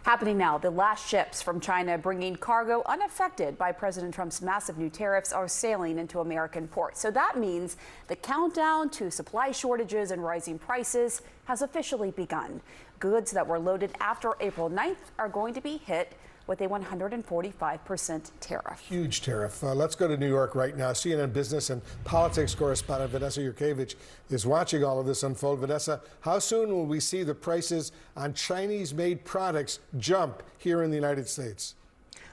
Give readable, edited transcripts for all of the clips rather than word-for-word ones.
Happening now, the last ships from China bringing cargo unaffected by President Trump's massive new tariffs are sailing into American ports. So that means the countdown to supply shortages and rising prices has officially begun. Goods that were loaded after April 9th are going to be hit with a 145% tariff. Huge tariff. Let's go to New York right now. CNN business and politics correspondent Vanessa Yurkevich is watching all of this unfold. Vanessa, how soon will we see the prices on Chinese-made products jump here in the United States?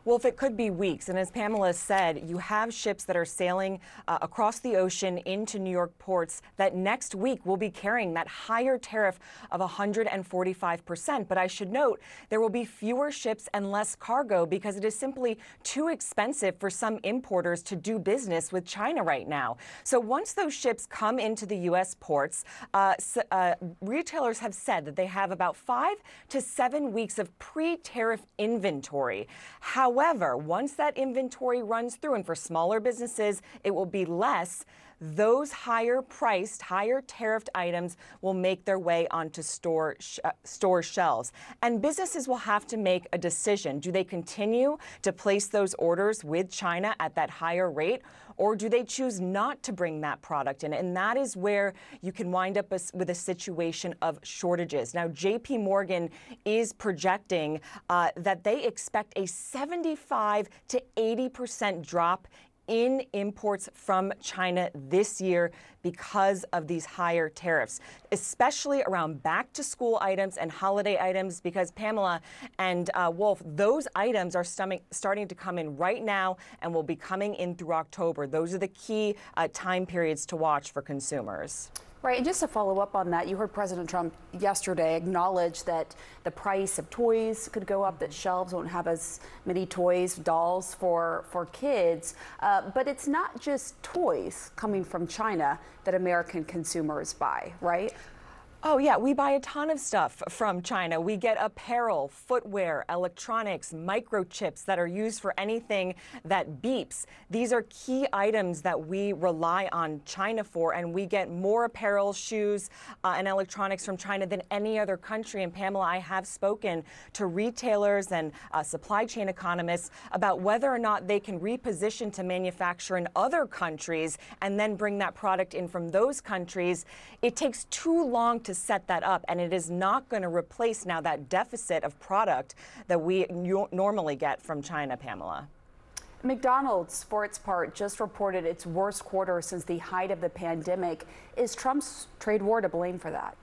Wolf, it could be weeks. And as Pamela said, you have ships that are sailing across the ocean into New York ports that next week will be carrying that higher tariff of 145%. But I should note there will be fewer ships and less cargo because it is simply too expensive for some importers to do business with China right now. So once those ships come into the U.S. ports, retailers have said that they have about 5 to 7 weeks of pre-tariff inventory. However, once that inventory runs through, and for smaller businesses, it will be less, those higher priced, higher tariffed items will make their way onto store shelves. And businesses will have to make a decision. Do they continue to place those orders with China at that higher rate? Or do they choose not to bring that product in? And that is where you can wind up with a situation of shortages. Now, JP Morgan is projecting that they expect a 75 to 80% drop in imports from China this year because of these higher tariffs, especially around back-to-school items and holiday items, because Pamela and Wolf, those items are starting to come in right now and will be coming in through October. Those are the key time periods to watch for consumers. Right, and just to follow up on that, you heard President Trump yesterday acknowledge that the price of toys could go up, that shelves won't have as many toys, dolls for kids. But it's not just toys coming from China that American consumers buy, right? Oh, yeah, we buy a ton of stuff from China. We get apparel, footwear, electronics, microchips that are used for anything that beeps. These are key items that we rely on China for, and we get more apparel, shoes, and electronics from China than any other country. And Pamela, I have spoken to retailers and supply chain economists about whether or not they can reposition to manufacture in other countries and then bring that product in from those countries. It takes too long to set that up, and it is not going to replace now that deficit of product that we normally get from China, Pamela. McDonald's, for its part, just reported its worst quarter since the height of the pandemic. Is Trump's trade war to blame for that?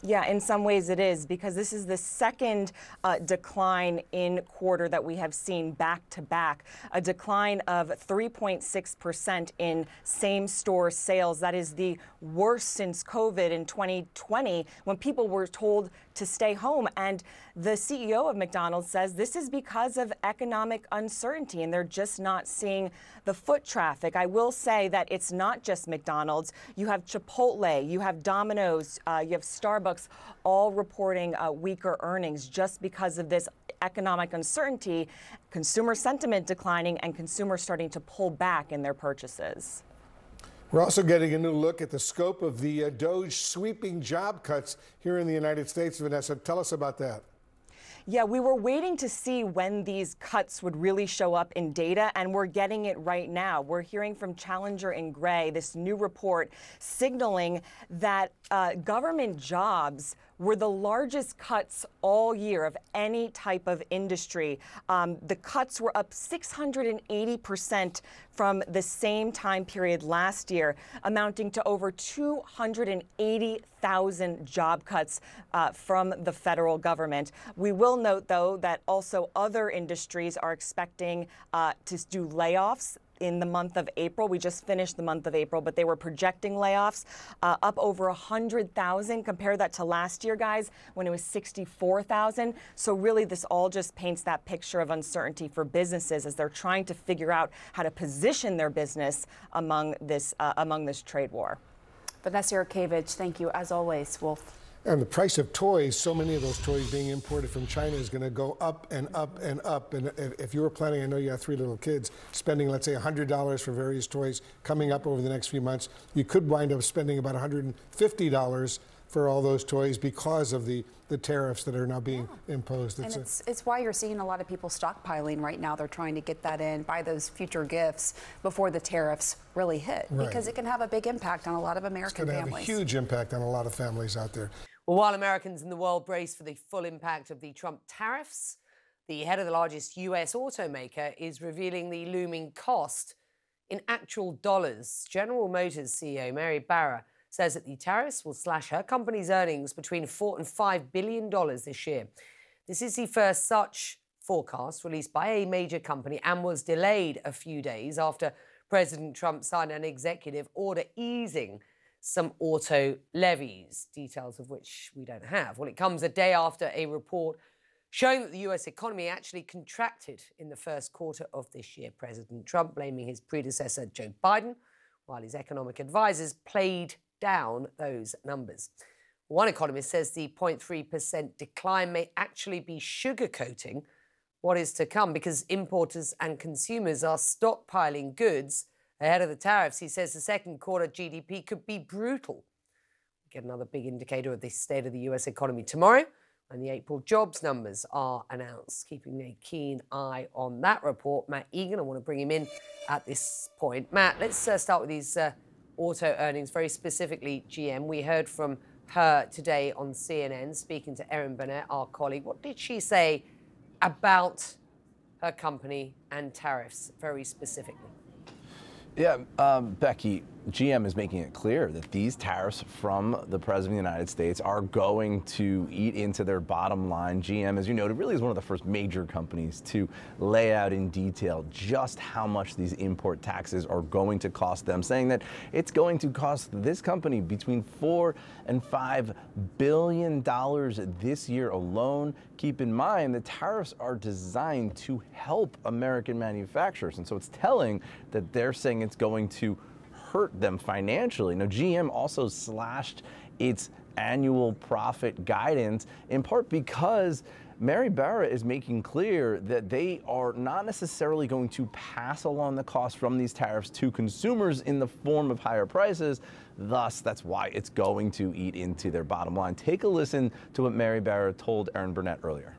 Yeah, in some ways it is, because this is the second decline in quarter that we have seen back to back, a decline of 3.6% in same-store sales. That is the worst since COVID in 2020, when people were told to stay home. And the CEO of McDonald's says this is because of economic uncertainty, and they're just not seeing the foot traffic. I will say that it's not just McDonald's. You have Chipotle, you have Domino's, you have Starbucks, all reporting weaker earnings just because of this economic uncertainty, consumer sentiment declining, and consumers starting to pull back in their purchases. We're also getting a new look at the scope of the DOGE sweeping job cuts here in the United States. Vanessa, tell us about that. Yeah, we were waiting to see when these cuts would really show up in data, and we're getting it right now. We're hearing from Challenger and Gray, this new report signaling that government jobs were the largest cuts all year of any type of industry. The cuts were up 680% from the same time period last year, amounting to over 280,000 job cuts from the federal government. We will note, though, that also other industries are expecting to do layoffs in the month of April. We just finished the month of April, but they were projecting layoffs up over 100,000. Compare that to last year, guys, when it was 64,000. So really, this all just paints that picture of uncertainty for businesses as they're trying to figure out how to position their business among this trade war. Vanessa Yurkevich, thank you as always, Wolf. And the price of toys, so many of those toys being imported from China, is going to go up and up and up. And if you were planning, I know you have 3 little kids, spending, let's say, $100 for various toys coming up over the next few months, you could wind up spending about $150 for all those toys because of the tariffs that are now being imposed. And it's why you're seeing a lot of people stockpiling right now. They're trying to get that in, buy those future gifts before the tariffs really hit, because it can have a big impact on a lot of American families. It's going to have a huge impact on a lot of families out there. Well, while Americans in the world brace for the full impact of the Trump tariffs, the head of the largest U.S. automaker is revealing the looming cost in actual dollars. General Motors CEO Mary Barra says that the tariffs will slash her company's earnings between $4 and $5 billion this year. This is the first such forecast released by a major company and was delayed a few days after President Trump signed an executive order easing some auto levies, details of which we don't have. Well, it comes a day after a report showing that the U.S. economy actually contracted in the first quarter of this year. President Trump blaming his predecessor, Joe Biden, while his economic advisors played down those numbers. One economist says the 0.3% decline may actually be sugarcoating what is to come because importers and consumers are stockpiling goods ahead of the tariffs. He says the second quarter GDP could be brutal. We get another big indicator of the state of the U.S. economy tomorrow, and the April jobs numbers are announced. Keeping a keen eye on that report. Matt Egan, I want to bring him in at this point. Matt, let's start with these auto earnings, very specifically GM. We heard from her today on CNN, speaking to Erin Burnett, our colleague. What did she say about her company and tariffs, very specifically? Yeah, Becky, GM is making it clear that these tariffs from the President of the United States are going to eat into their bottom line. GM, as you noted, really is one of the first major companies to lay out in detail just how much these import taxes are going to cost them, saying that it's going to cost this company between $4 and $5 billion this year alone. Keep in mind, the tariffs are designed to help American manufacturers, and so it's telling that they're saying it's going to hurt them financially. Now, GM also slashed its annual profit guidance, in part because Mary Barra is making clear that they are not necessarily going to pass along the cost from these tariffs to consumers in the form of higher prices. Thus, that's why it's going to eat into their bottom line. Take a listen to what Mary Barra told Erin Burnett earlier.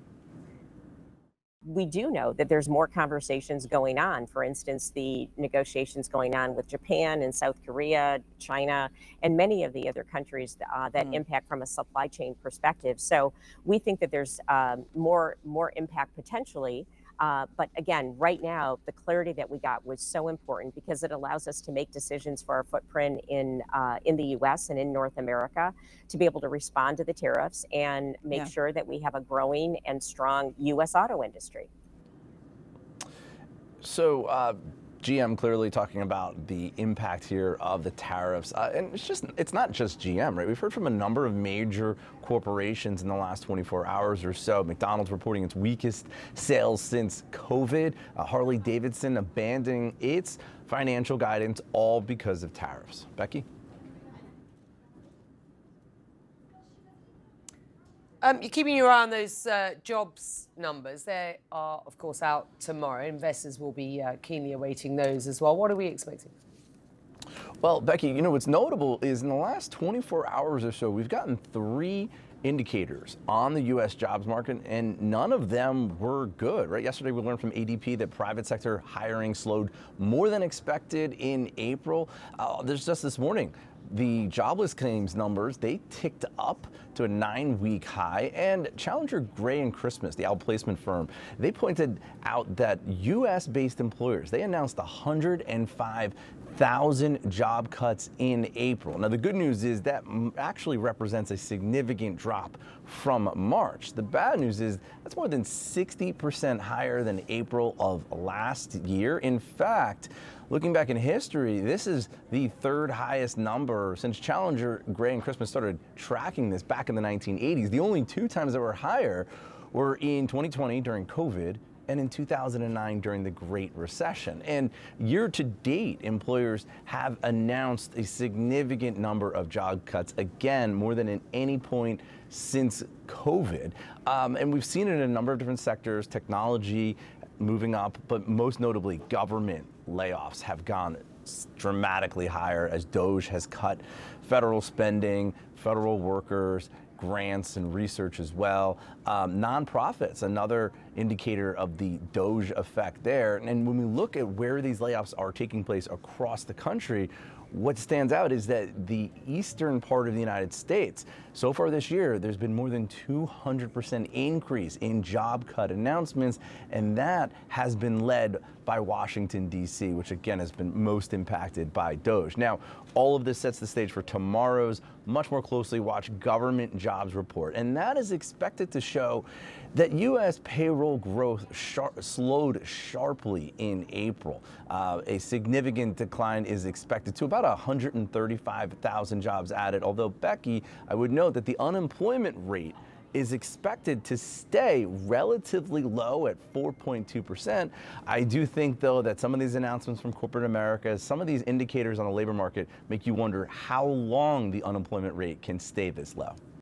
We do know that there's more conversations going on. For instance, the negotiations going on with Japan and South Korea, China, and many of the other countries that impact from a supply chain perspective. So we think that there's more impact potentially. But again, right now, the clarity that we got was so important because it allows us to make decisions for our footprint in the U.S. and in North America to be able to respond to the tariffs and make sure that we have a growing and strong U.S. auto industry. So GM clearly talking about the impact here of the tariffs. And it's not just GM, right? We've heard from a number of major corporations in the last 24 hours or so. McDonald's reporting its weakest sales since COVID. Harley-Davidson abandoning its financial guidance, all because of tariffs. Becky? You're keeping your eye on those jobs numbers. They are, of course, out tomorrow. Investors will be keenly awaiting those as well. What are we expecting? Well, Becky, you know, what's notable is in the last 24 hours or so, we've gotten 3 indicators on the U.S. jobs market, and none of them were good, right? Yesterday, we learned from ADP that private sector hiring slowed more than expected in April. There's just this morning, the jobless claims numbers, they ticked up to a 9-week high. And Challenger Gray & Christmas, the outplacement firm, they pointed out that U.S.-based employers, they announced 105,000 job cuts in April. Now, the good news is that actually represents a significant drop from March. The bad news is that's more than 60% higher than April of last year. In fact, looking back in history, this is the 3rd highest number since Challenger Gray & Christmas started tracking this back in the 1980s. The only 2 times that were higher were in 2020 during COVID and in 2009 during the Great Recession. And year to date, employers have announced a significant number of job cuts, again, more than at any point since COVID. And we've seen it in a number of different sectors, technology moving up, but most notably government layoffs have gone dramatically higher as DOGE has cut federal spending, federal workers, grants and research as well. Nonprofits, another indicator of the DOGE effect there. And when we look at where these layoffs are taking place across the country, what stands out is that the eastern part of the United States, so far this year, there's been more than 200% increase in job cut announcements, and that has been led by Washington, D.C., which again has been most impacted by DOGE. Now, all of this sets the stage for tomorrow's much more closely watched government jobs report, and that is expected to show that U.S. payroll growth slowed sharply in April. A significant decline is expected to about 135,000 jobs added, although, Becky, I would note that the unemployment rate is expected to stay relatively low at 4.2%. I do think, though, that some of these announcements from corporate America, some of these indicators on the labor market make you wonder how long the unemployment rate can stay this low.